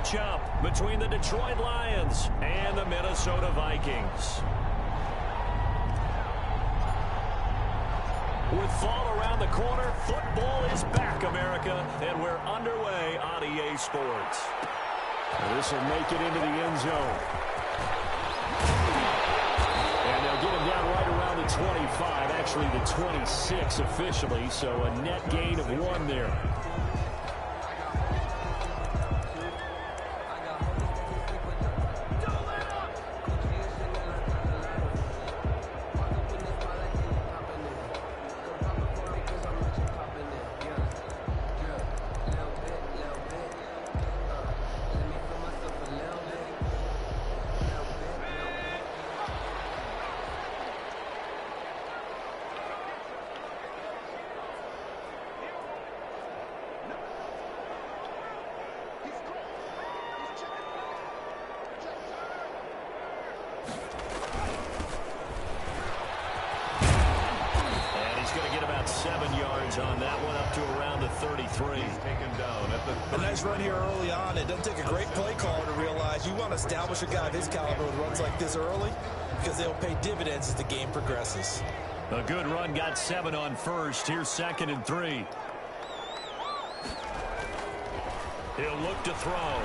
matchup between the Detroit Lions and the Minnesota Vikings. With fall around the corner, football is back, America, and we're underway on EA Sports. This will make it into the end zone. And they'll get him down right around the 25, actually the 26 officially, so a net gain of 1 there. On that one, up to around the 33. Taken down at the a nice run here early on. It doesn't take a great play caller to realize you want to establish a guy of his caliber with runs like this early because they'll pay dividends as the game progresses. A good run, got 7 on first. Here's 2nd and 3. He'll look to throw.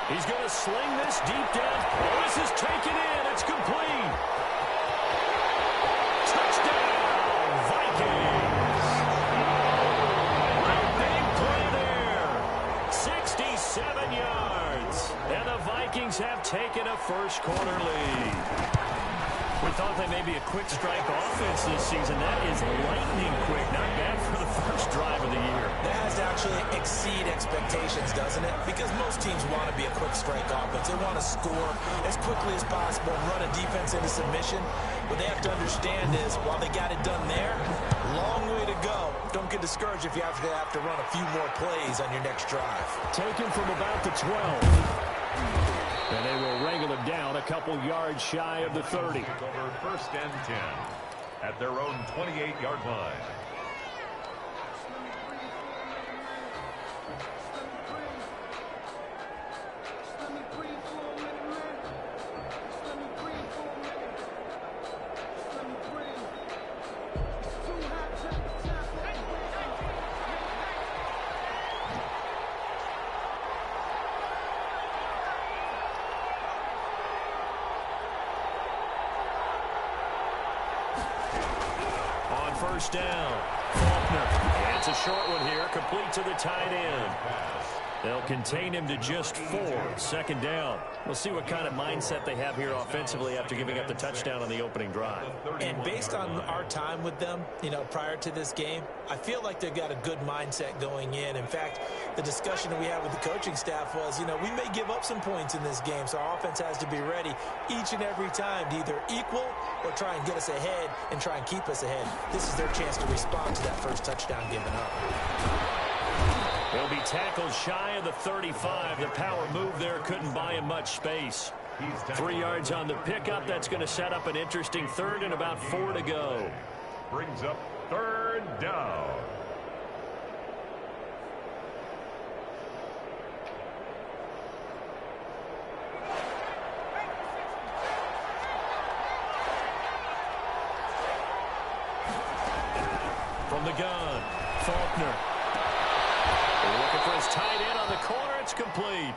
He's going to sling this deep down. Oh, this is taken in. It's complete. Touchdown, Vikings. 7 yards, and the Vikings have taken a first-quarter lead. We thought they may be a quick strike offense this season. That is lightning quick. Not bad for the first drive of the year. That has to actually exceed expectations, doesn't it? Because most teams want to be a quick strike offense. They want to score as quickly as possible and run a defense into submission. What they have to understand is, while they got it done there, long way to go. Don't get discouraged if you have to run a few more plays on your next drive. Taken from about the 12. And they will wrangle it down a couple yards shy of the 30. Over 1st and 10 at their own 28-yard line. First down. Faulkner. It's a short one here, complete to the tight end. They'll contain him to just 4. 2nd down. We'll see what kind of mindset they have here offensively after giving up the touchdown on the opening drive. And based on our time with them, prior to this game, I feel like they've got a good mindset going in. In fact, the discussion that we had with the coaching staff was, we may give up some points in this game, so our offense has to be ready each and every time to either equal or try and get us ahead and try and keep us ahead. This is their chance to respond to that first touchdown given up. He'll be tackled shy of the 35. The power move there couldn't buy him much space. 3 yards on the pickup. That's going to set up an interesting 3rd and about 4 to go. Brings up 3rd down. From the gun, Faulkner. Looking for his tight end on the corner. It's complete.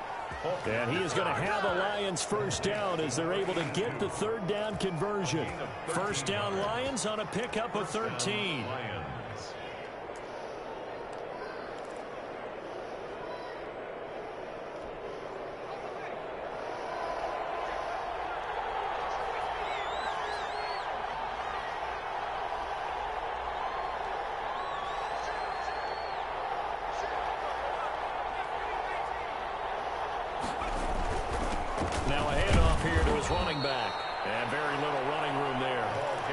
And he is going to have the Lions first down as they're able to get the 3rd down conversion. First down Lions on a pickup of 13. Now a handoff here to his running back. And very little running room there.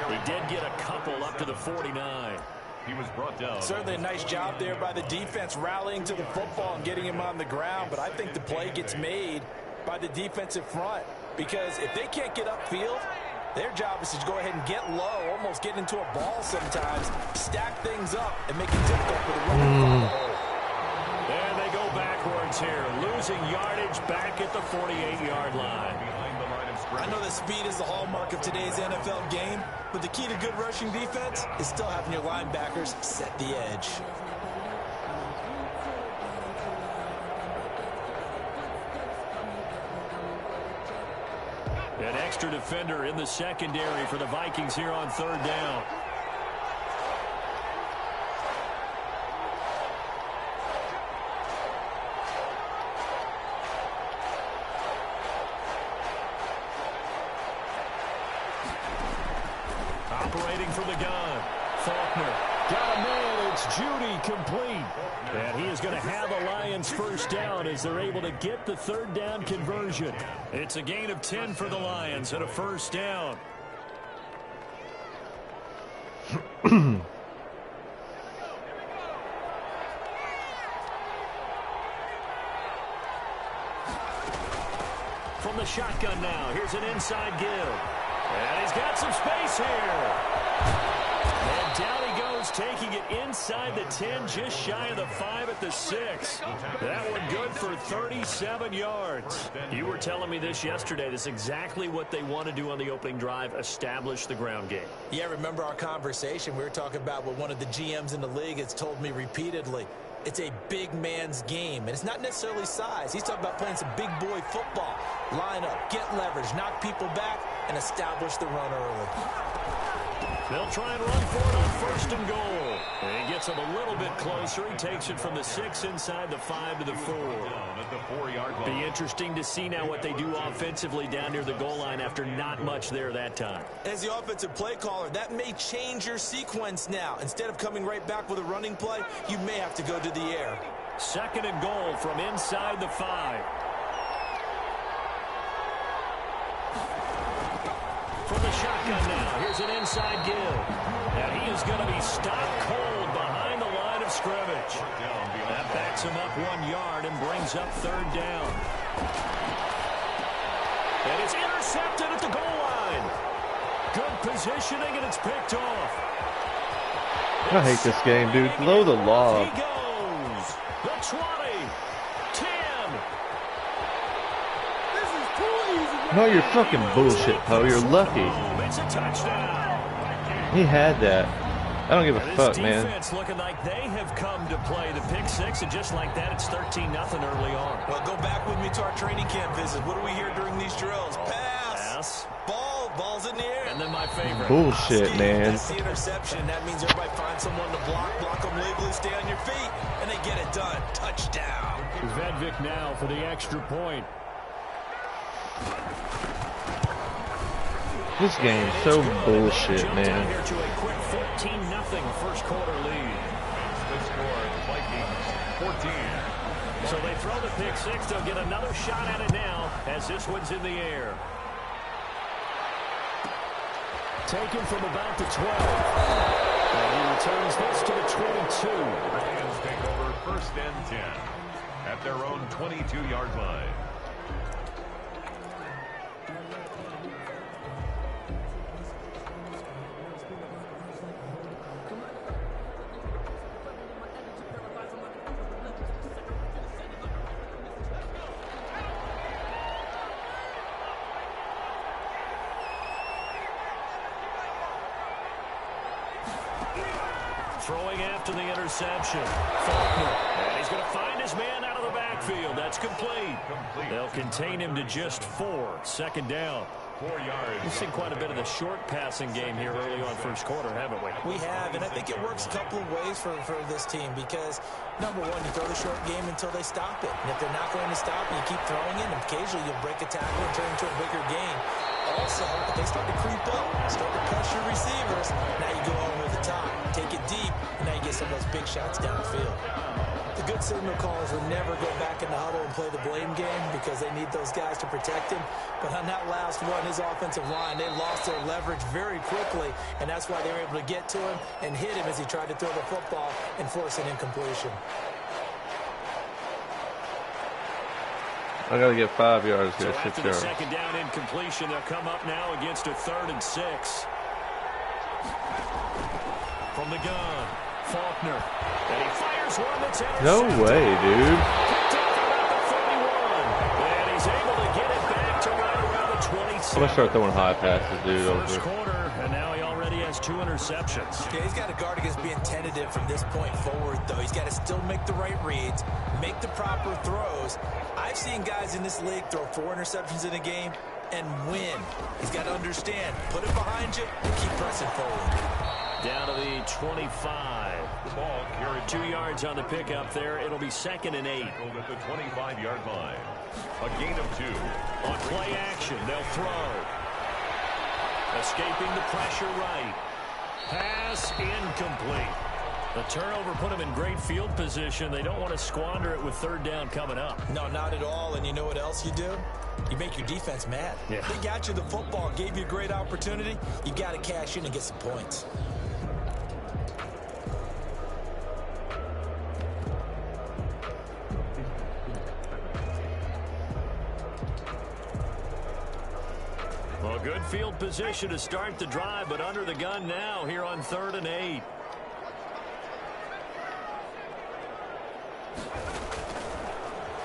He did get a couple up to the 49. He was brought down. Certainly a nice job there by the defense rallying to the football and getting him on the ground. But I think the play gets made by the defensive front. Because if they can't get upfield, their job is to go ahead and get low, almost get into a ball sometimes, stack things up, and make it difficult for the running back. And they go backwards. downs here, losing yardage back at the 48-yard line. I know that speed is the hallmark of today's NFL game, but the key to good rushing defense is still having your linebackers set the edge. An extra defender in the secondary for the Vikings here on third down. Operating from the gun, Faulkner got a man. It's Judy complete. And he is going to have the Lions first down as they're able to get the third down conversion. It's a gain of 10 for the Lions and a first down. From the shotgun now, here's an inside give. And he's got some space here. And down he goes, taking it inside the 10, just shy of the 5 at the 6. That one good for 37 yards. You were telling me this yesterday. This is exactly what they want to do on the opening drive, establish the ground game. Yeah, remember our conversation? We were talking about what one of the GMs in the league has told me repeatedly. It's a big man's game, and it's not necessarily size. He's talking about playing some big boy football. Line up, get leverage, knock people back, and establish the run early. They'll try and run for it on first and goal. And he gets him a little bit closer. He takes it from the 6 inside the 5 to the 4. At the 4-yard line. Be interesting to see now what they do offensively down near the goal line after not much there that time. As the offensive play caller, that may change your sequence now. Instead of coming right back with a running play, you may have to go to the air. Second and goal from inside the 5. From the shotgun now, here's an inside give. And he is going to be stopped cold behind the line of scrimmage. That backs him up 1 yard and brings up third down. And it's intercepted at the goal line. Good positioning, and it's picked off. I hate this game, dude. Blow the log. He goes. The 20. 10. No, you're fucking bullshit, Poe. You're lucky. It's a touchdown. He had that. I don't give a fuck, man. Defense looking like they have come to play the pick six, and just like that, it's 13-0 early on. Well, go back with me to our training camp visit. What do we hear during these drills? Pass. Ball's in the air. And then my favorite. Bullshit, man. That's the interception. That means everybody finds someone to block them legally, stay on your feet, and they get it done. Touchdown. Vedvik now for the extra point. This game's so bullshit, man. Here to a quick 14-0 first quarter lead. The score, Vikings 14. So they throw the pick six. They'll get another shot at it now as this one's in the air. Taken from about the 12. And he returns this to the 22. Lions take over first and 10 at their own 22-yard line. Throwing after the interception. Faulkner. And he's going to find his man out of the backfield. That's complete. They'll contain him to just 4. Second down. 4 yards. We've seen quite a bit of the short passing game here early on first quarter, haven't we? We have, and I think it works a couple of ways for this team because, number one, you throw the short game until they stop it. And if they're not going to stop it, you keep throwing it, and occasionally you'll break a tackle and turn into a bigger game. Also, if they start to creep up, start to pressure receivers, now you go over the top, take it deep, and now you get some of those big shots down the field. The good signal callers would never go back in the huddle and play the blame game because they need those guys to protect him. But on that last one, his offensive line, they lost their leverage very quickly, and that's why they were able to get to him and hit him as he tried to throw the football and force an incompletion. I gotta get 5 yards here, so 6 after the yards. second down incompletion, they'll come up now against a 3rd and 6. From the gun, Faulkner. And he fires one that's No way, dude. Picked up about set. I'm going to start throwing high passes, dude, First over. quarter, and now he already has 2 interceptions. Yeah, he's got to guard against being tentative from this point forward, though. He's got to still make the right reads, make the proper throws. I've seen guys in this league throw 4 interceptions in a game and win. He's got to understand, put it behind you and keep pressing forward. Down to the 25. The ball carried 2 yards on the pickup there. It'll be 2nd and 8. at the 25-yard line. A gain of 2. On play action, they'll throw. Escaping the pressure right. Pass incomplete. The turnover put them in great field position. They don't want to squander it with 3rd down coming up. No, not at all. And you know what else you do? You make your defense mad. Yeah. They got you the football, gave you a great opportunity. You got to cash in and get some points. Well, good field position to start the drive, but under the gun now here on 3rd and 8.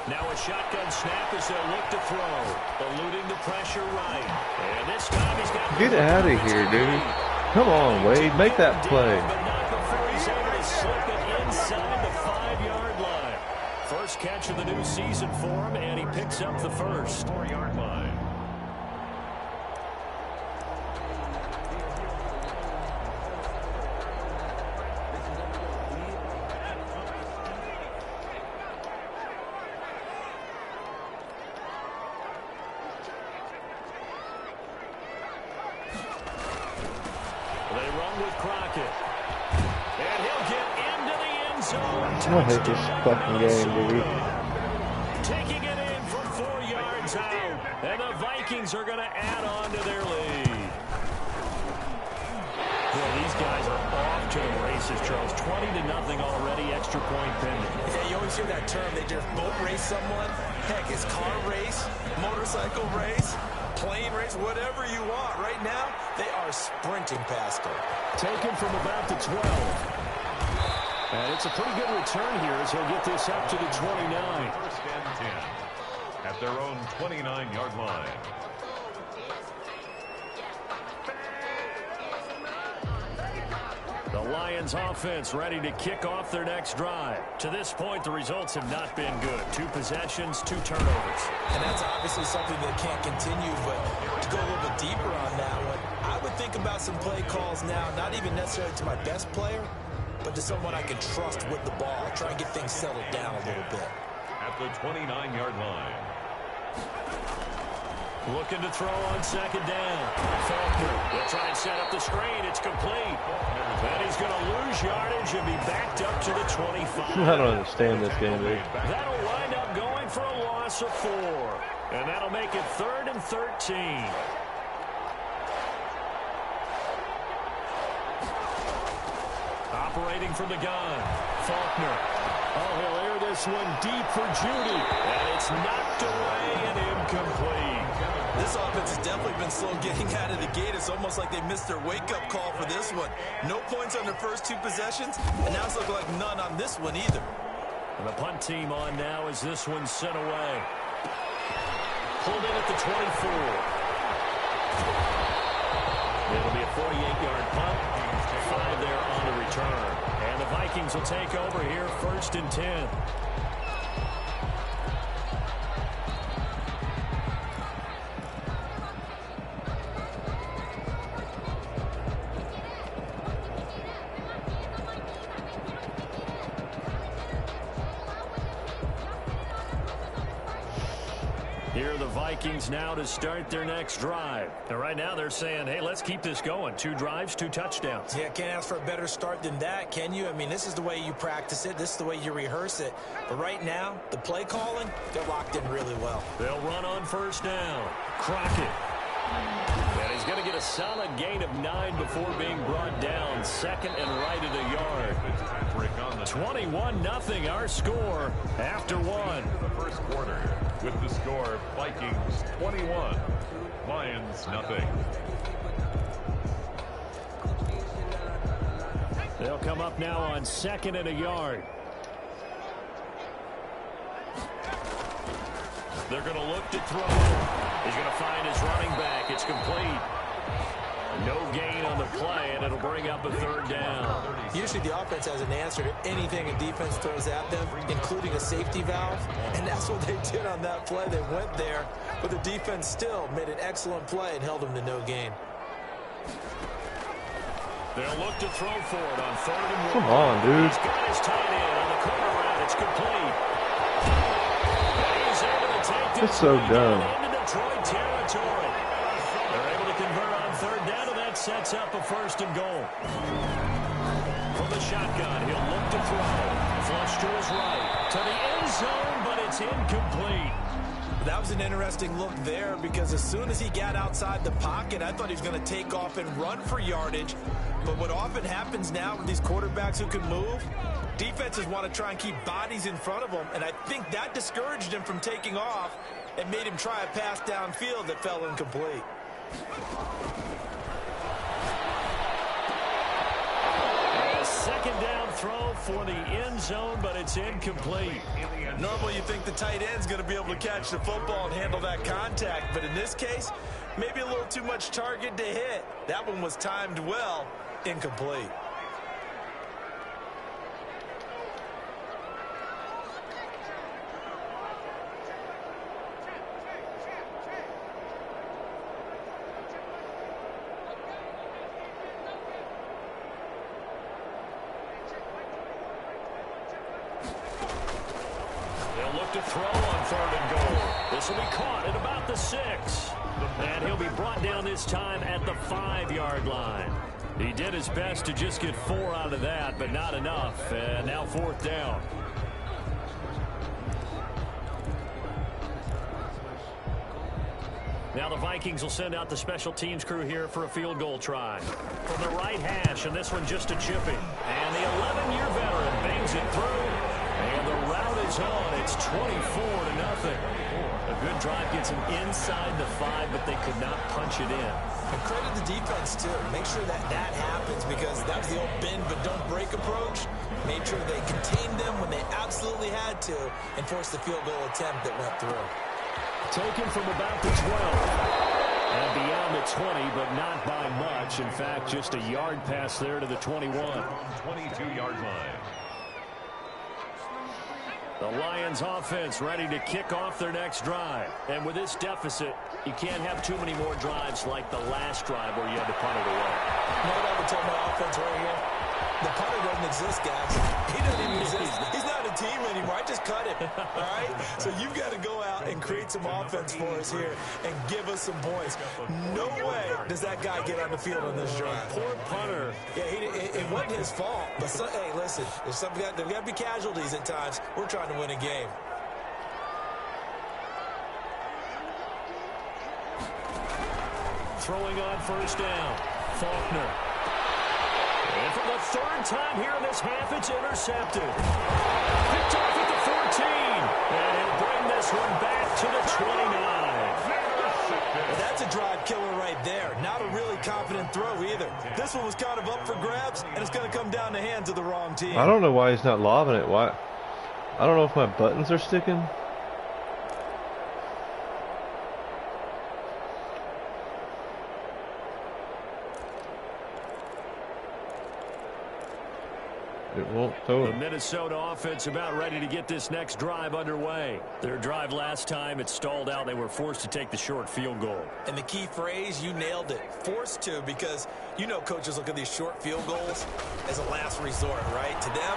Now a shotgun snap as they'll look to throw. Eluding the pressure right. And this time he's got... Get out of here, dude. Come on, Wade. Make that play. But not before he's able to slip it inside the 5-yard line. First catch of the new season for him, and he picks up the first. 4-yard line. I hate this fucking game, dude. Taking it in from 4 yards out, and the Vikings are going to add on to their lead. Boy, these guys are off to the races, Charles. 20-0 already, extra point pending. Yeah, you always hear that term. They just boat race someone. Heck, it's car race, motorcycle race, plane race, whatever you want. Right now, they are sprinting past them. Taken from about the 12. And it's a pretty good return here as he'll get this up to the 29. 1st and 10 at their own 29-yard line. The Lions offense ready to kick off their next drive. To this point, the results have not been good. 2 possessions, 2 turnovers. And that's obviously something that can't continue, but to go a little bit deeper on that one, I would think about some play calls now, not even necessarily to my best player, but to someone I can trust with the ball. Try and get things settled down a little bit. At the 29-yard line. Looking to throw on 2nd down. Faulkner will try and set up the screen. It's complete. And he's going to lose yardage and be backed up to the 25. I don't understand this game, dude. That'll wind up going for a loss of 4. And that'll make it 3rd and 13. Operating from the gun. Faulkner. Oh, he'll air this one deep for Judy. And it's knocked away and incomplete. This offense has definitely been slow getting out of the gate. It's almost like they missed their wake-up call for this one. No points on their first 2 possessions, and now it's looking like none on this one either. And the punt team on now as this one's sent away. Pulled in at the 24. It'll be a 48-yard punt. 5 there on the return. And the Vikings will take over here 1st and 10. Here are the Vikings now to start their next drive. And right now they're saying, hey, let's keep this going. 2 drives, 2 touchdowns. Yeah, can't ask for a better start than that, can you? I mean, this is the way you practice it. This is the way you rehearse it. But right now, the play calling, they're locked in really well. They'll run on 1st down. Crockett. And he's going to get a solid gain of 9 before being brought down. 2nd and right of the yard. 21-0 our score after 1. The first quarter with the score Vikings 21, Lions nothing. They'll come up now on 2nd and a yard. They're going to look to throw. He's going to find his running back. It's complete. No gain on the play, and it'll bring up a third down. Usually the offense has an answer to anything a defense throws at them, including a safety valve, and that's what they did on that play. They went there, but the defense still made an excellent play and held them to no gain. They'll look to throw for it on 3rd and 1. Come on, dude. He's got his tight end on the corner route. It's complete. And he's able to take this It's so dumb. into Detroit territory. They're able to convert on 3rd down, and that sets up a 1st and goal. From the shotgun, he'll look to throw. Flush to his right. To the end zone, but it's incomplete. That was an interesting look there because as soon as he got outside the pocket, I thought he was going to take off and run for yardage. But what often happens now with these quarterbacks who can move, defenses want to try and keep bodies in front of them, and I think that discouraged him from taking off and made him try a pass downfield that fell incomplete. A 2nd down throw for the end zone, but it's incomplete. Normally you think the tight end's going to be able to catch the football and handle that contact, but in this case, maybe a little too much target to hit. That one was timed well, incomplete. To throw on 3rd and goal. This will be caught at about the 6. And he'll be brought down this time at the 5-yard line. He did his best to just get 4 out of that, but not enough. And now 4th down. Now the Vikings will send out the special teams crew here for a field goal try. From the right hash, and this one just a chipping. And the 11-year veteran bangs it through. And the route is on. It's 24-0. A good drive gets them inside the 5, but they could not punch it in. And credit the defense, too. Make sure that happens because that was the old bend but don't break approach. Made sure they contained them when they absolutely had to and forced the field goal attempt that went through. Taken from about the 12. And beyond the 20, but not by much. In fact, just a yard pass there to the 21. 22-yard line. The Lions offense ready to kick off their next drive. And with this deficit, you can't have too many more drives like the last drive where you had to punt it away. You know what I would tell my offense right here? The punter doesn't exist, guys. He doesn't even exist. He's not a team anymore. I just cut him, all right? So you've got to go out and create some offense for us here and give us some points. No way does that guy get on the field on this drive. Poor punter. Yeah, it wasn't his fault. But, hey, listen, there's got to be casualties at times. We're trying to win a game. Throwing on 1st down. Faulkner. And for the 3rd time here in this half, it's intercepted. Picked off at the 14. And he'll bring this one back to the 29. Well, that's a drive killer right there. Not a really confident throw either. This one was kind of up for grabs, and it's going to come down the hands of the wrong team. I don't know why he's not lobbing it. Why? I don't know if my buttons are sticking. It won't throw The it. Minnesota offense about ready to get this next drive underway. Their drive last time, it stalled out. They were forced to take the short field goal. And the key phrase, you nailed it. Forced to, because you know coaches look at these short field goals as a last resort, right? To them,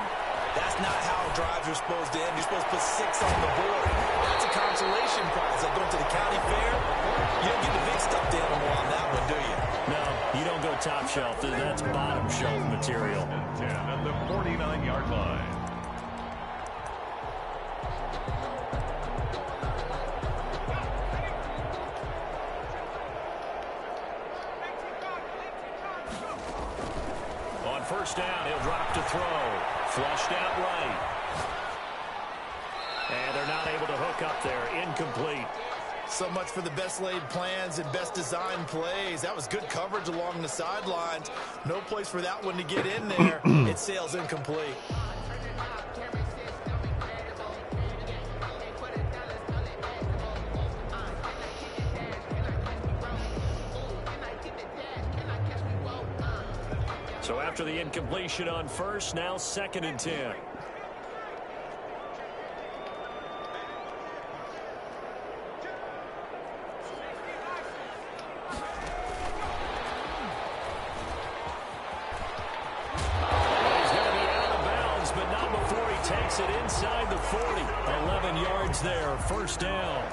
that's not how drives are supposed to end. You're supposed to put 6 on the board. That's a consolation prize. Like going to the county fair, you don't get the big stuffed animal on that one, do you? No, you don't go top shelf. That's bottom shelf material. 10 at the 49-yard line. On 1st down, he'll drop to throw. Flushed out right. And they're not able to hook up there. Incomplete. So much for the best laid plans and best designed plays. That was good coverage along the sidelines. No place for that one to get in there. It sails incomplete. So after the incompletion on first, now 2nd and 10. Takes it inside the 40. 11 yards there, 1st down.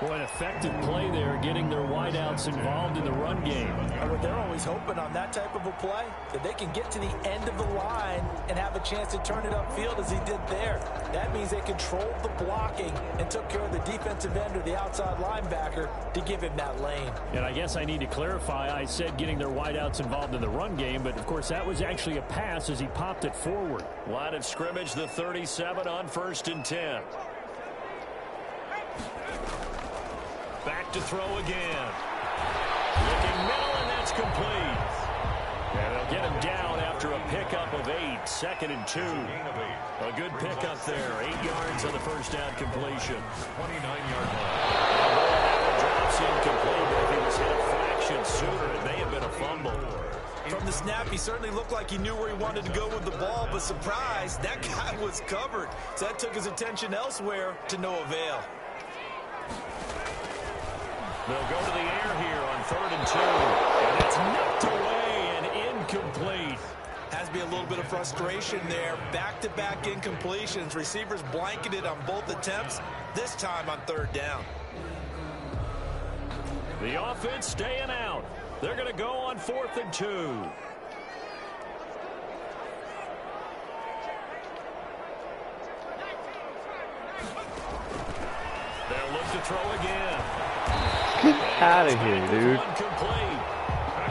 Boy, an effective play there, getting their wideouts involved in the run game. But they're always hoping on that type of a play that they can get to the end of the line and have a chance to turn it upfield as he did there. That means they controlled the blocking and took care of the defensive end or the outside linebacker to give him that lane. And I guess I need to clarify, I said getting their wideouts involved in the run game, but of course that was actually a pass as he popped it forward. Line of scrimmage, the 37 on 1st and 10. Back to throw again. Looking middle, and that's complete. And they'll get him down after a pickup of 8. 2nd and 2. A good pickup there. 8 yards on the 1st down completion. 29-yard line. That one drops incomplete, but if he was hit a fraction sooner, it may have been a fumble. From the snap, he certainly looked like he knew where he wanted to go with the ball, but surprise, that guy was covered. So that took his attention elsewhere to no avail. They'll go to the air here on 3rd and 2. And it's knocked away and incomplete. Has to be a little bit of frustration there. Back-to-back incompletions. Receivers blanketed on both attempts, this time on 3rd down. The offense staying out. They're going to go on 4th and 2. They'll look to throw again. Get out of here, dude.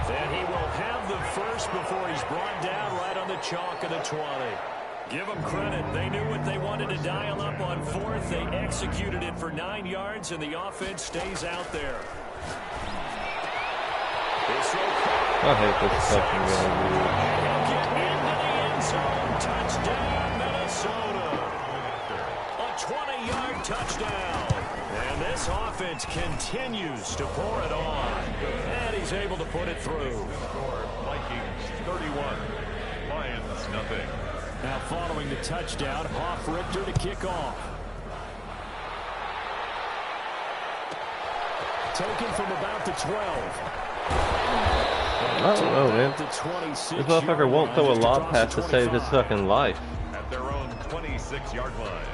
And he will have the first before he's brought down right on the chalk of the 20. Give them credit. They knew what they wanted to dial up on 4th. They executed it for 9 yards, and the offense stays out there. I hate this fucking Get into the end zone. Touchdown, Minnesota. A 20-yard touchdown. And this offense continues to pour it on. And he's able to put it through. Vikings 31. Lions nothing. Now following the touchdown, Hoff-Richter to kick off. Taken from about the 12. I don't know, man. This motherfucker won't throw a lob pass to save his fucking life. At their own 26-yard line.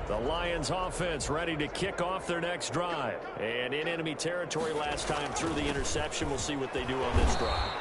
The Lions offense ready to kick off their next drive. And in enemy territory last time through the interception. We'll see what they do on this drive.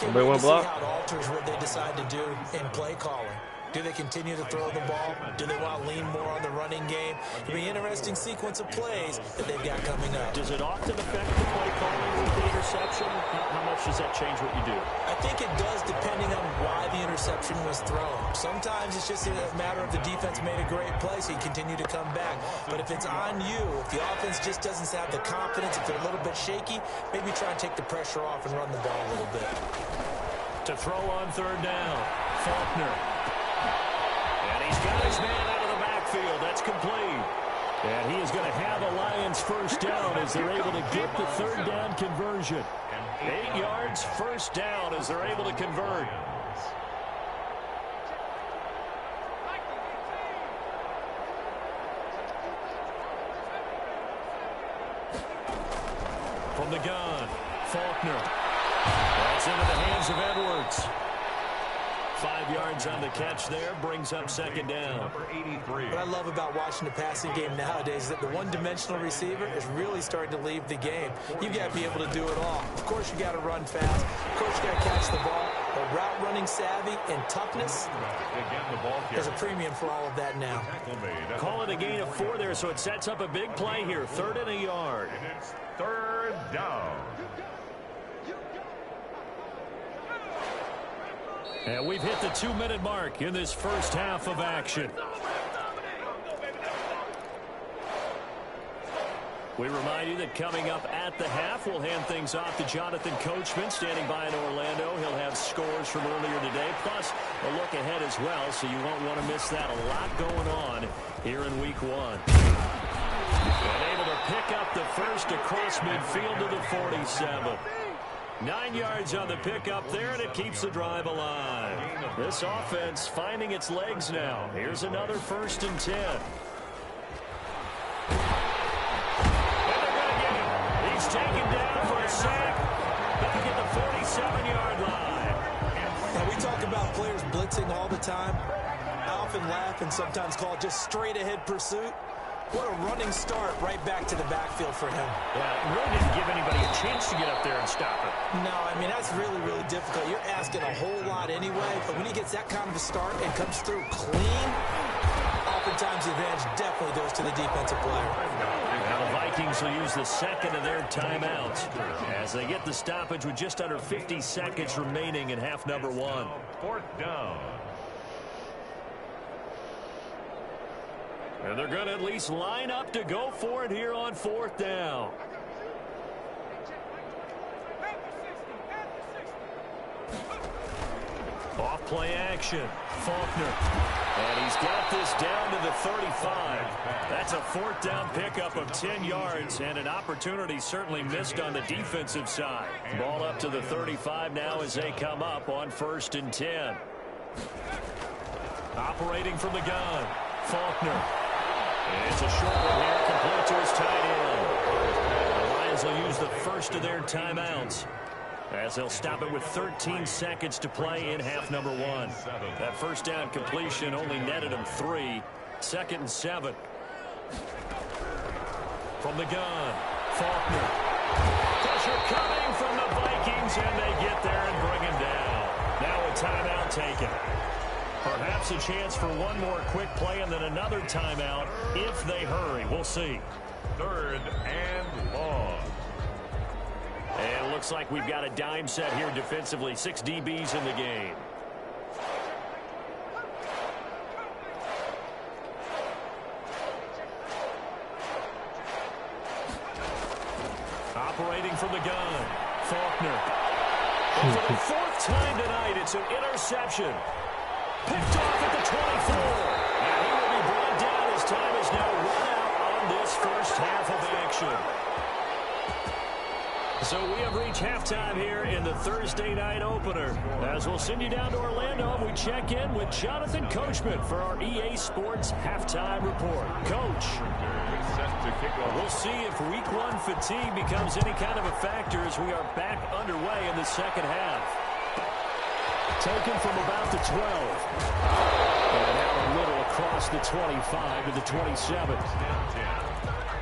Anybody want to block? See how it alters what they decide to do in play calling. Do they continue to throw the ball? Do they want to lean more on the running game? It'll be an interesting sequence of plays that they've got coming up. Does it often affect the play calling with the interception? How much does that change what you do? I think it does depending on why the interception was thrown. Sometimes it's just a matter of the defense made a great play, so you continue to come back. But if it's on you, if the offense just doesn't have the confidence, if they're a little bit shaky, maybe try and take the pressure off and run the ball a little bit. To throw on 3rd down, Faulkner. And he's got his man out of the backfield. That's complete. And he is going to have a Lions 1st down as they're able to get the 3rd down conversion. 8 yards, 1st down as they're able to convert. From the gun, Faulkner. That's into the hands of Edwards. 5 yards on the catch there, brings up 2nd down. Number 83. What I love about watching the passing game nowadays is that the one-dimensional receiver is really starting to leave the game. You've got to be able to do it all. Of course, you got to run fast. Of course, you got to catch the ball. But route running savvy and toughness, there's a premium for all of that now. Call it a gain of 4 there, so it sets up a big play here. 3rd and a yard. And it's 3rd down. And we've hit the 2-minute mark in this first half of action. We remind you that coming up at the half, we'll hand things off to Jonathan Coachman, standing by in Orlando. He'll have scores from earlier today, plus a look ahead as well, so you won't want to miss that. A lot going on here in Week 1. And able to pick up the first across midfield to the 47. 9 yards on the pickup there, and it keeps the drive alive. This offense finding its legs now. Here's another 1st and 10. He's taken down for a sack back at the 47-yard line. Now, we talk about players blitzing all the time. I often laugh and sometimes call it just straight-ahead pursuit. What a running start right back to the backfield for him. Yeah, it really didn't give anybody a chance to get up there and stop it. No, I mean, that's really, really difficult. You're asking a whole lot anyway, but when he gets that kind of a start and comes through clean, oftentimes the advantage definitely goes to the defensive player. Now the Vikings will use the second of their timeouts as they get the stoppage with just under 50 seconds remaining in half number 1. 4th down. And they're going to at least line up to go for it here on 4th down. Off play action. Faulkner. And he's got this down to the 35. That's a 4th down pickup of 10 yards and an opportunity certainly missed on the defensive side. Ball up to the 35 now as they come up on 1st and 10. Operating from the gun. Faulkner. It's a short one here, complete to his tight end. The Lions will use the first of their timeouts as they'll stop it with 13 seconds to play in half number 1. That 1st down completion only netted him 3. 2nd and 7. From the gun, Faulkner. Pressure coming from the Vikings, and they get there and bring him down. Now a timeout taken. Perhaps a chance for one more quick play and then another timeout if they hurry. We'll see. 3rd and long. And it looks like we've got a dime set here defensively. 6 DBs in the game. Operating from the gun, Faulkner. And for the 4th time tonight, it's an interception. Picked off at the 24. And he will be brought down as time is now run out on this first half of action. So we have reached halftime here in the Thursday night opener. As we'll send you down to Orlando and we check in with Jonathan Coachman for our EA Sports halftime report. Coach, we'll see if Week 1 fatigue becomes any kind of a factor as we are back underway in the second half. Taken from about the 12. And now a little across the 25 to the 27.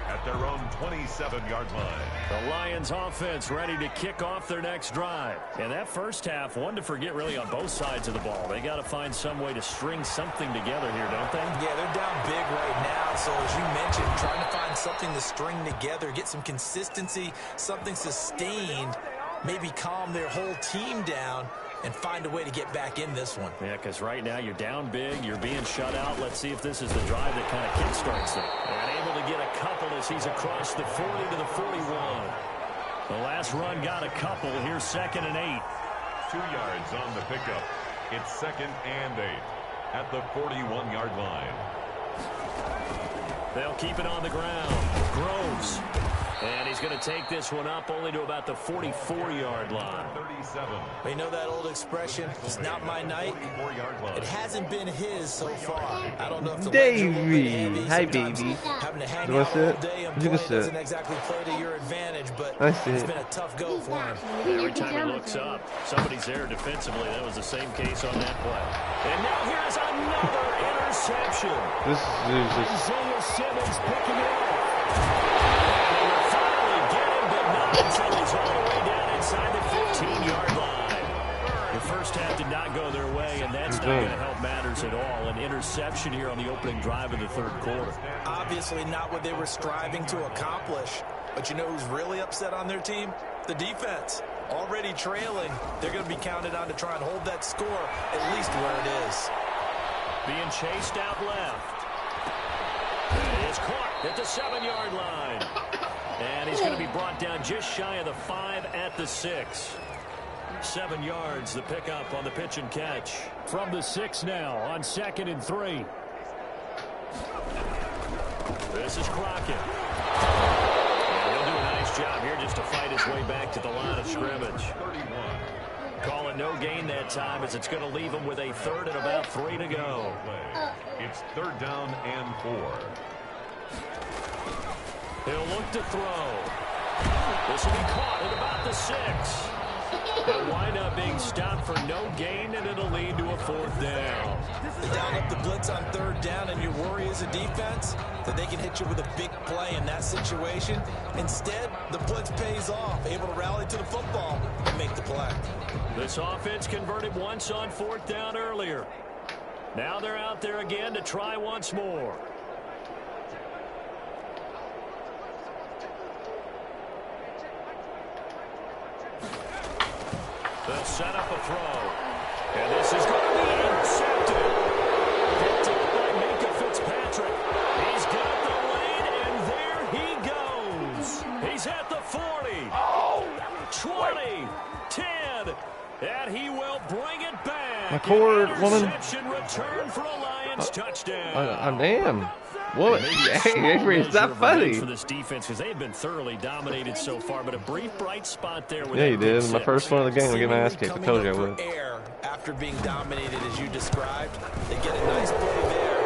At their own 27-yard line. The Lions offense ready to kick off their next drive. And that first half, one to forget really on both sides of the ball. They got to find some way to string something together here, don't they? Yeah, they're down big right now. So as you mentioned, trying to find something to string together, get some consistency, something sustained, maybe calm their whole team down and find a way to get back in this one. Yeah, because right now you're down big, you're being shut out. Let's see if this is the drive that kind of kickstarts them. And able to get a couple as he's across the 40 to the 41. The last run got a couple. Here's 2nd and 8. 2 yards on the pickup. It's 2nd and 8 at the 41-yard line. They'll keep it on the ground. Groves. And he's going to take this one up only to about the 44-yard line. 37. You know that old expression, it's not my night. It hasn't been his so far. I don't know if the Davey. Hi, baby. Having to hang You want out to all sit? day and You play can sit. doesn't exactly play to your advantage, but I see. it's been a tough go for him. Every time he looks up, somebody's there defensively. That was the same case on that play. And now here's another interception. This is Isaiah Simmons picking it up. They will finally get him, but not until he's all the way down inside the 15-yard line. The first half did not go their way, and that's not going to help matters at all. An interception here on the opening drive of the third quarter. Obviously not what they were striving to accomplish. But you know who's really upset on their team? The defense. Already trailing, they're going to be counted on to try and hold that score at least where it is. Being chased out left. And it's caught at the 7-yard line. And he's going to be brought down just shy of the 5 at the 6. 7 yards, the pickup on the pitch and catch. From the 6 now on 2nd and 3. This is Crockett. And he'll do a nice job here just to fight his way back to the line of scrimmage. Call it no gain that time as it's going to leave him with a 3rd and about 3 to go. It's 3rd down and 4. He'll look to throw. This will be caught at about the 6. They'll wind up being stopped for no gain, and it'll lead to a 4th down. They down up the blitz on 3rd down, and your worry as a defense that they can hit you with a big play in that situation. Instead, the blitz pays off, able to rally to the football and make the play. This offense converted once on 4th down earlier. Now they're out there again to try once more. They'll set up a throw. And this is going to be intercepted. Picked up by Minka Fitzpatrick. He's got the lead, and there he goes. He's at the 40, 20, 10, and he will bring it back. My cord, woman. Return for a Lions touchdown. I am. What? Hey, Avery, it's not funny. For this defense, because they've been thoroughly dominated so far, but a brief bright spot there. With yeah, you did. My first one of the game, I get my ass kicked. I told you I would. Air after being dominated, as you described, they get a nice play there.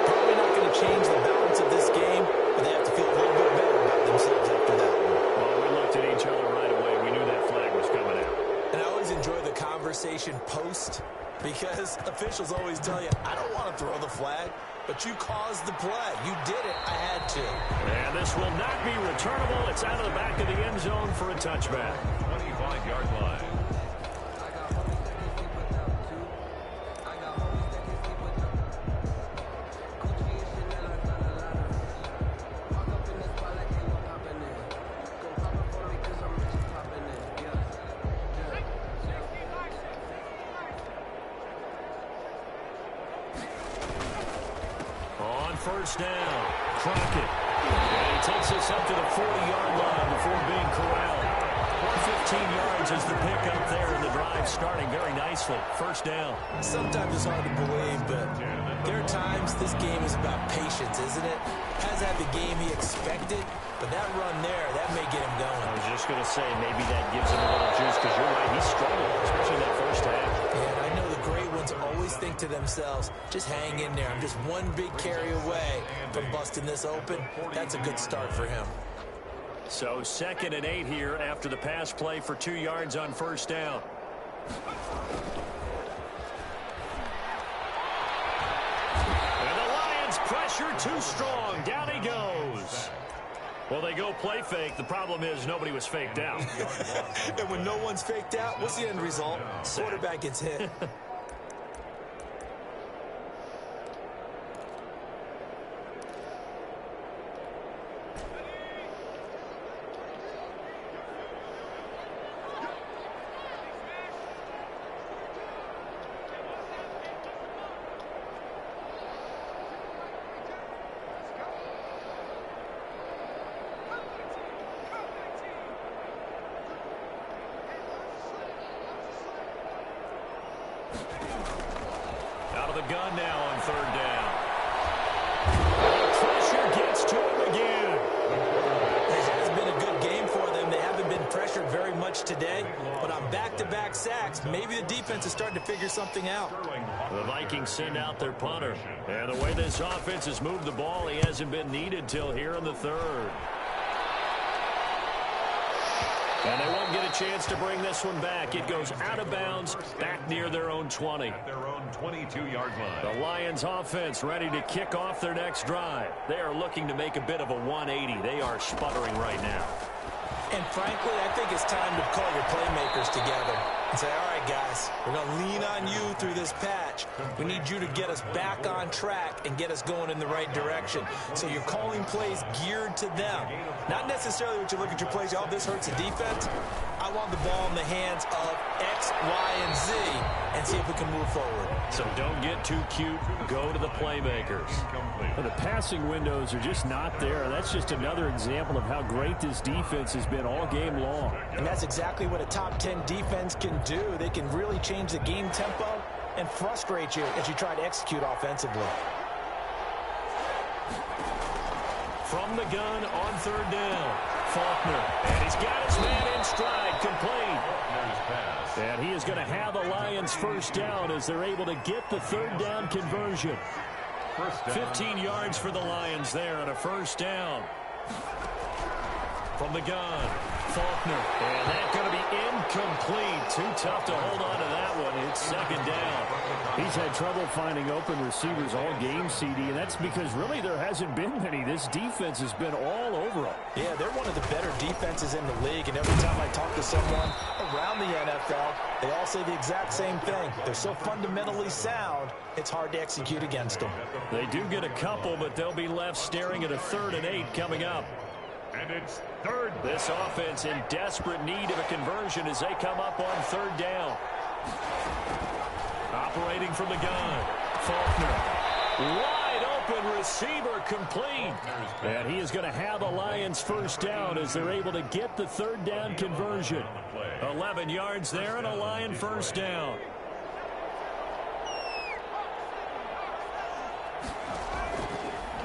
Probably not going to change the balance of this game, but they have to feel a little bit better about themselves after that one. Well, we looked at each other right away. We knew that flag was coming out. And I always enjoy the conversation post, because officials always tell you, I don't want to throw the flag, but you caused the play. You did it. I had to. And this will not be returnable. It's out of the back of the end zone for a touchback. 25-yard line. First down, Crockett. And he takes us up to the 40-yard line before being corralled. 15 yards is the pickup there, and the drive starting very nicely. First down. Sometimes it's hard to believe, but there are times this game is about patience, isn't it? Has had the game he expected, but that run there, that may get him going. I was just going to say, maybe that gives him a little juice, because you're right, he struggled, especially that first half. And I know the great ones always think to themselves, just hang in there. I'm just one big carry away from busting this open. That's a good start for him. So 2nd and 8 here after the pass play for 2 yards on first down. And the Lions pressure too strong. Down he goes. Well, they go play fake. The problem is nobody was faked out. And when no one's faked out, what's the end result? Quarterback gets hit. Out of the gun now on 3rd down. Pressure gets to him again. This has been a good game for them. They haven't been pressured very much today, but on back-to-back sacks, maybe the defense is starting to figure something out. The Vikings send out their punter. And the way this offense has moved the ball, he hasn't been needed till here in the 3rd. And they won't get a chance to bring this one back. It goes out of bounds back near their own 20. At their own 22-yard line. The Lions offense ready to kick off their next drive. They are looking to make a bit of a 180. They are sputtering right now. And frankly, I think it's time to call your playmakers together and say, all right, guys, we're going to lean on you through this patch. We need you to get us back on track and get us going in the right direction. So you're calling plays geared to them. Not necessarily what you look at your plays, oh, this hurts the defense. I want the ball in the hands of X, Y, and Z and see if we can move forward. So don't get too cute. Go to the playmakers. Well, the passing windows are just not there. That's just another example of how great this defense has been all game long. And that's exactly what a top 10 defense can do. They can really change the game tempo and frustrate you as you try to execute offensively. From the gun on third down, Faulkner. And he's got his man in stride, complete. And he is going to have the Lions first down as they're able to get the third down conversion. 15 yards for the Lions there on a first down. From the gun, Faulkner. And that's going to be incomplete. Too tough to hold on to that one. It's second down. He's had trouble finding open receivers all game, CD, and that's because really there hasn't been many. This defense has been all over them. Yeah, they're one of the better defenses in the league, and every time I talk to someone around the NFL, they all say the exact same thing. They're so fundamentally sound, it's hard to execute against them. They do get a couple, but they'll be left staring at a 3rd and 8 coming up. And it's third. This offense in desperate need of a conversion as they come up on third down. Operating from the gun, Faulkner. Wide open receiver, complete. And he is going to have a Lions first down as they're able to get the third down conversion. 11 yards there and a Lion first down.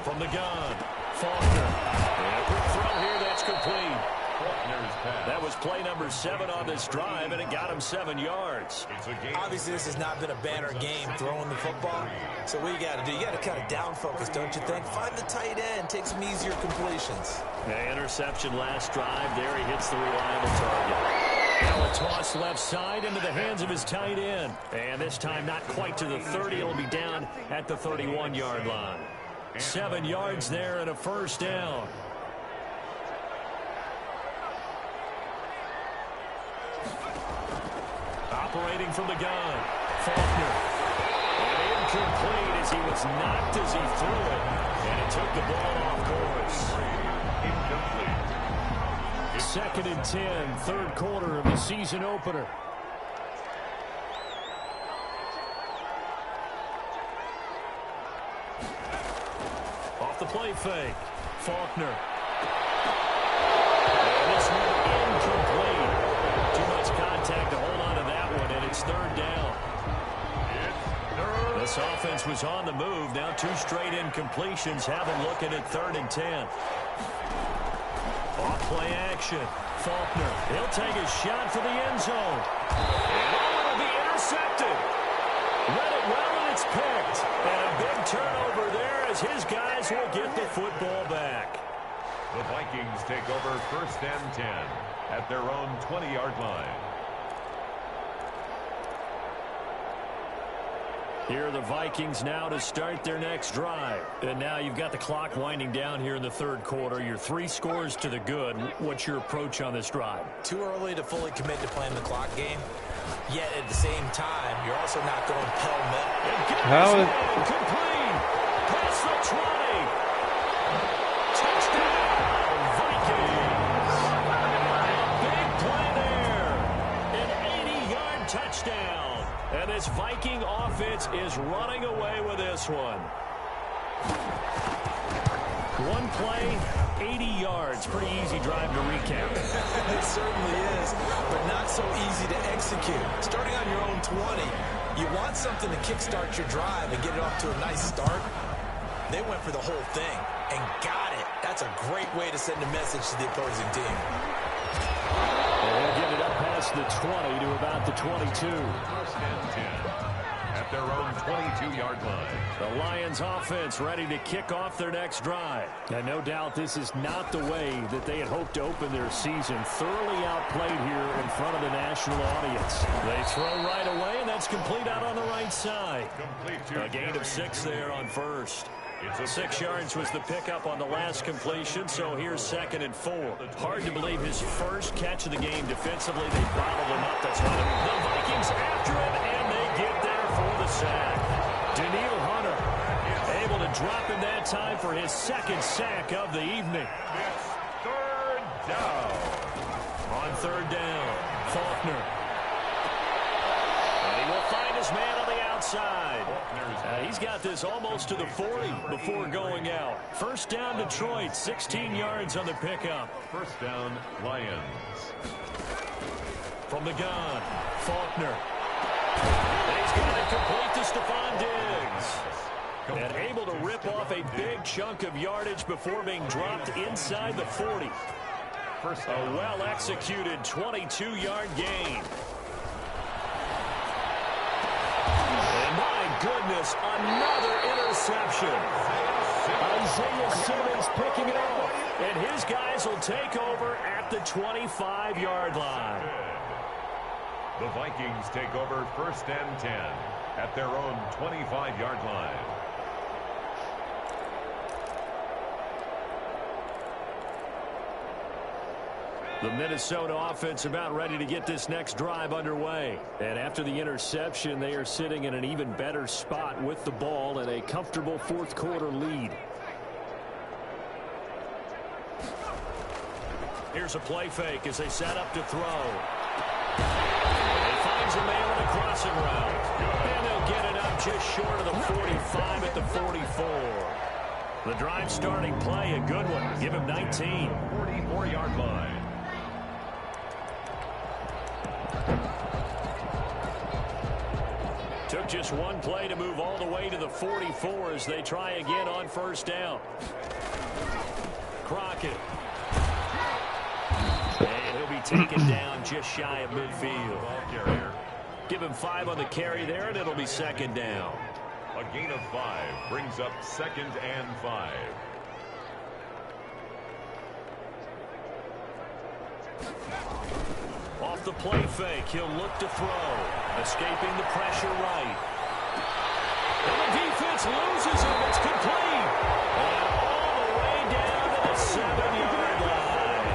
From the gun, Faulkner. And a quick throw here that's complete. That was play number 7 on this drive, and it got him 7 yards. Obviously, this has not been a banner game throwing the football. So what you got to do, you got to kind of down focus, don't you think? Find the tight end, take some easier completions. The interception last drive. There he hits the reliable target. Now a toss left side into the hands of his tight end. And this time not quite to the 30. It'll be down at the 31-yard line. 7 yards there and a first down. Operating from the gun, Faulkner. And incomplete as he was knocked as he threw it. And it took the ball off course. Incomplete. 2nd and 10, third quarter of the season opener. Off the play fake, Faulkner. And this one incomplete. Too much contact to hold on to that one, and it's third down. This offense was on the move. Now 2 straight incompletions have them looking at 3rd and 10. Off play action. Faulkner. He'll take a shot for the end zone. And it will be intercepted. Read it well, and it's picked. And a big turnover there as his guys will get the football back. The Vikings take over 1st and 10 at their own 20-yard line. Here are the Vikings now to start their next drive. And now you've got the clock winding down here in the third quarter. You're 3 scores to the good. What's your approach on this drive? Too early to fully commit to playing the clock game. Yet at the same time, you're also not going pell-mell. How is complete? Past the 20. Touchdown, Vikings. Big play there. An 80-yard touchdown. And this Viking offense is running away with this one. One play, 80 yards. Pretty easy drive to recap. It certainly is, but not so easy to execute. Starting on your own 20, you want something to kickstart your drive and get it off to a nice start. They went for the whole thing and got it. That's a great way to send a message to the opposing team. And they'll get it up past the 20 to about the 22. 1st and 10 at their own 22-yard line. The Lions offense ready to kick off their next drive. And no doubt this is not the way that they had hoped to open their season. Thoroughly outplayed here in front of the national audience. They throw right away, and that's complete out on the right side. A gain of 6 there on first. 6 yards was the pickup on the last completion, so here's 2nd and 4. Hard to believe his first catch of the game defensively. They bottled him up. That's why the Vikings after him, and they get there for the sack. Daniil Hunter able to drop him that time for his 2nd sack of the evening. It's 3rd down. On 3rd down, Faulkner. And he will find his man on the outside. He's got this almost to the 40 before going out. First down, Detroit. 16 yards on the pickup. First down, Lions. From the gun, Faulkner. And he's got it complete to Stephon Diggs. And able to rip off a big chunk of yardage before being dropped inside the 40. A well-executed 22-yard gain. And my goodness, another interception. Isaiah Simmons picking it off. And his guys will take over at the 25-yard line. The Vikings take over first and 10 at their own 25-yard line. The Minnesota offense about ready to get this next drive underway. And after the interception, they are sitting in an even better spot with the ball and a comfortable fourth quarter lead. Here's a play fake as they set up to throw. He finds a man on a crossing route. And they'll get it up just short of the 45 at the 44. The drive starting play, a good one. Give him 19. 44-yard line. Took just one play to move all the way to the 44 as they try again on first down. Crockett. And he'll be taken down just shy of midfield. Give him 5 on the carry there, and it'll be second down. A gain of 5 brings up second and 5. Off the play fake, he'll look to throw. Escaping the pressure right. And the defense loses him. It's complete. And all the way down to the 7-yard line.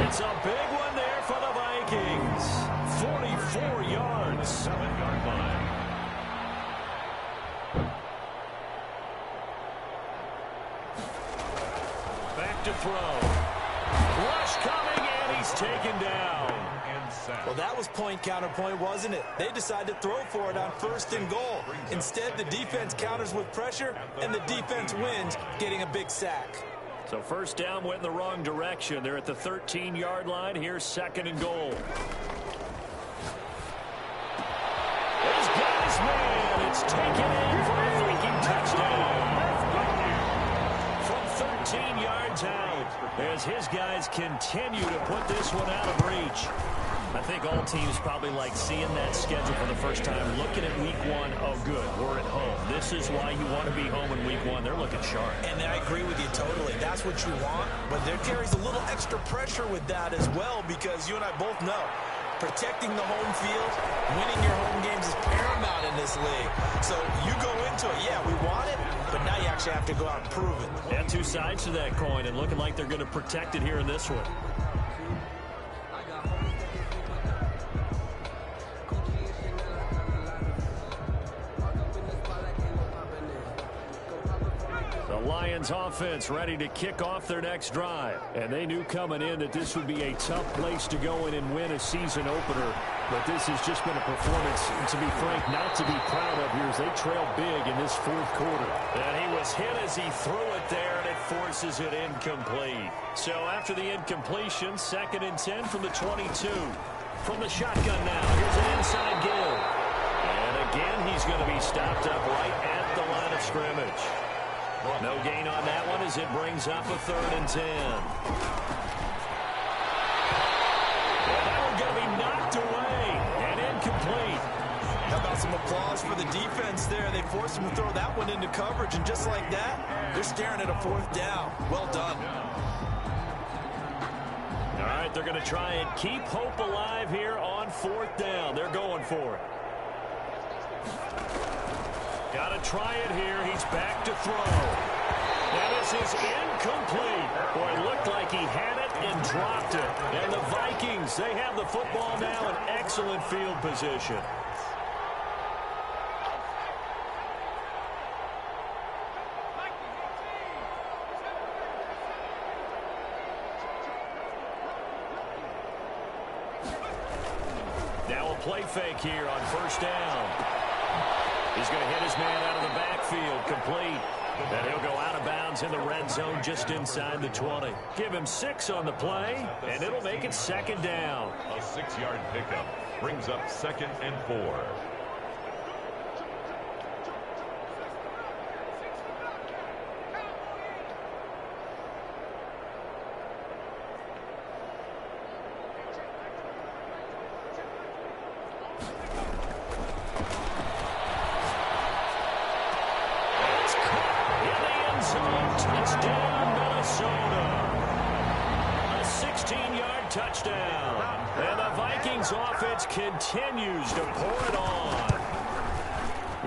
It's a big one there for the Vikings. 44 yards. 7-yard line. Back to throw. Rush coming, and he's taken down. Well, that was point counterpoint, wasn't it? They decided to throw for it on first and goal. Instead, the defense counters with pressure, and the defense wins, getting a big sack. So first down went in the wrong direction. They're at the 13-yard line. Here's second and goal. He's got his man. It's taken in for a Viking touchdown. From 13 yards out, as his guys continue to put this one out of reach. I think all teams probably like seeing that schedule for the first time, looking at week 1. Oh, good, we're at home. This is why you want to be home in week 1. They're looking sharp. And I agree with you totally. That's what you want. But there carries a little extra pressure with that as well, because you and I both know protecting the home field, winning your home games is paramount in this league. So you go into it, yeah, we want it, but now you actually have to go out and prove it. Yeah, two sides to that coin, and looking like they're going to protect it here in this one. Lions offense ready to kick off their next drive. And they knew coming in that this would be a tough place to go in and win a season opener. But this has just been a performance, to be frank, not to be proud of here as they trail big in this fourth quarter. And he was hit as he threw it there, and it forces it incomplete. So after the incompletion, second and 10 from the 22. From the shotgun now, here's an inside give. And again, he's going to be stopped up right at the line of scrimmage. No gain on that one as it brings up a third and 10. And that one going to be knocked away and incomplete. How about some applause for the defense there? They forced him to throw that one into coverage, and just like that, they're staring at a fourth down. Well done. All right, they're going to try and keep hope alive here on fourth down. They're going for it. Got to try it here. He's back to throw. And this is incomplete. Boy, it looked like he had it and dropped it. And the Vikings, they have the football now in excellent field position. play fake here on first down. He's going to hit his man out of the backfield, complete. And he'll go out of bounds in the red zone just inside the 20. Give him 6 on the play, and it'll make it second down. A 6-yard pickup brings up 2nd and 4. Touchdown. And the Vikings offense continues to pour it on.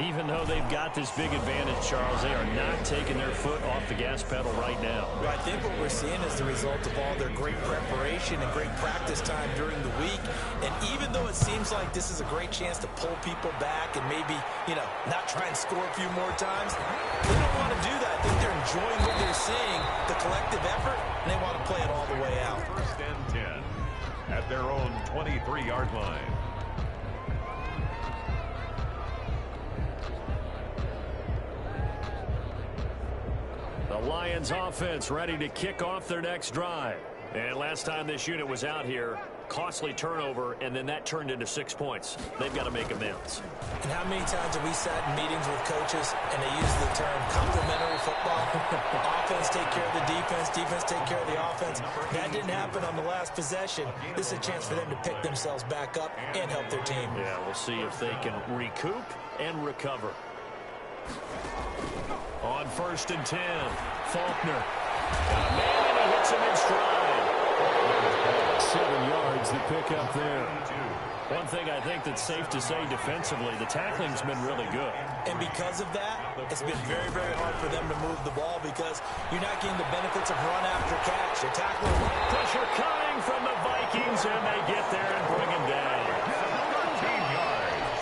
Even though they've got this big advantage, Charles, they are not taking their foot off the gas pedal right now. I think what we're seeing is the result of all their great preparation and great practice time during the week. And even though it seems like this is a great chance to pull people back and maybe, not try and score a few more times, they don't want to do that. I think they're enjoying what they're seeing, the collective effort, and they want to play it all the way out. 1st and 10 at their own 23-yard line. The Lions offense ready to kick off their next drive. And last time this unit was out here, costly turnover, and then that turned into 6 points. They've got to make amends. And how many times have we sat in meetings with coaches and they use the term complementary football? Offense take care of the defense, defense take care of the offense. That didn't happen on the last possession. This is a chance for them to pick themselves back up and help their team. Yeah, we'll see if they can recoup and recover. On 1st and 10, Faulkner. Got a man, and he hits him in stride. 7 yards, the pickup there. One thing I think that's safe to say defensively, the tackling's been really good. And because of that, it's been very, very hard for them to move the ball because you're not getting the benefits of run after catch. The tackler. Pressure coming from the Vikings, and they get there and bring him down. 13 yards.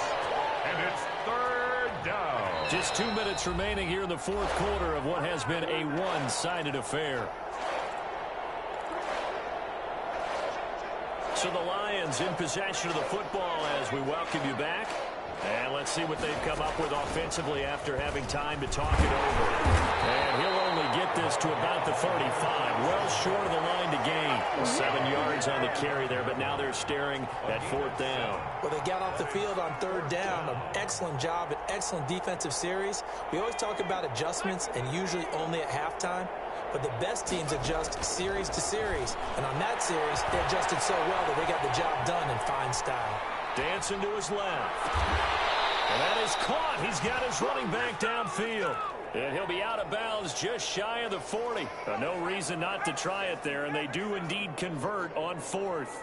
And it's 3rd down. Just 2 minutes remaining here in the 4th quarter of what has been a one-sided affair. So the Lions in possession of the football as we welcome you back. And let's see what they've come up with offensively after having time to talk it over. And he'll only get this to about the 35. Well short of the line to gain. 7 yards on the carry there, but now they're staring at 4th down. Well, they got off the field on 3rd down. An excellent job, an excellent defensive series. We always talk about adjustments and usually only at halftime. But the best teams adjust series to series. And on that series, they adjusted so well that they got the job done in fine style. Dancing to his left. And that is caught. He's got his running back downfield. And he'll be out of bounds just shy of the 40. No reason not to try it there, and they do indeed convert on 4th.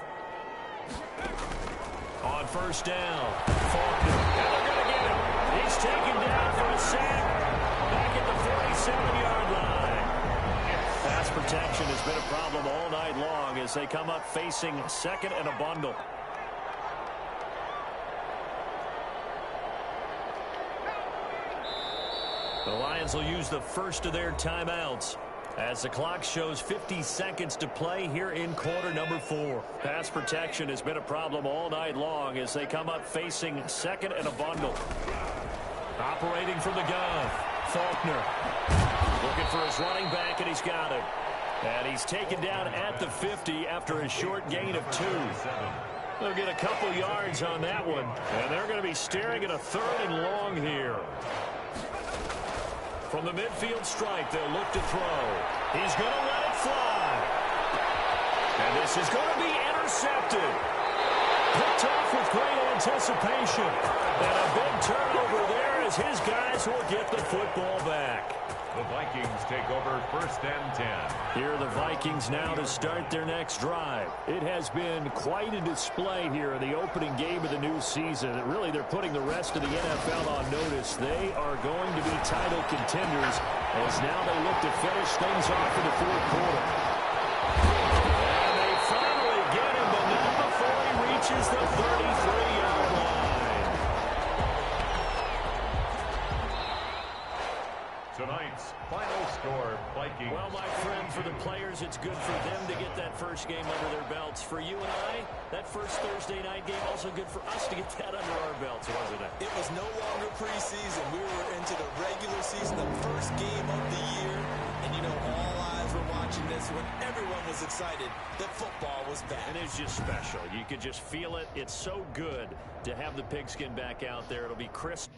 On 1st down, Faulkner. And they're going to get him. He's taken down for a sack. Back at the 47-yard line. Pass protection has been a problem all night long as they come up facing 2nd and a bundle. The Lions will use the first of their timeouts as the clock shows 50 seconds to play here in quarter number 4. Pass protection has been a problem all night long as they come up facing 2nd and a bundle. Operating from the gun, Faulkner. Looking for his running back, and he's got him. And he's taken down at the 50 after a short gain of 2. They'll get a couple yards on that one, and they're going to be staring at a 3rd and long here. From the midfield stripe, they'll look to throw. He's going to let it fly. And this is going to be intercepted. Picked off with great anticipation. And a big turnover there as his guys will get the football back. The Vikings take over 1st and 10. Here are the Vikings now to start their next drive. It has been quite a display here in the opening game of the new season. Really, they're putting the rest of the NFL on notice. They are going to be title contenders as now they look to finish things off in the 4th quarter. And they finally get him, but not before he reaches the 33-yard line. Tonight's final score, Vikings. Well, my friend, for the players, it's good for them to get that first game under their belts. For you and I, that first Thursday night game, also good for us to get that under our belts, wasn't it? It was no longer preseason. We were into the regular season, the first game of the year. And, you know, all eyes were watching this when everyone was excited that football was back. It is just special. You could just feel it. It's so good to have the pigskin back out there. It'll be crisp.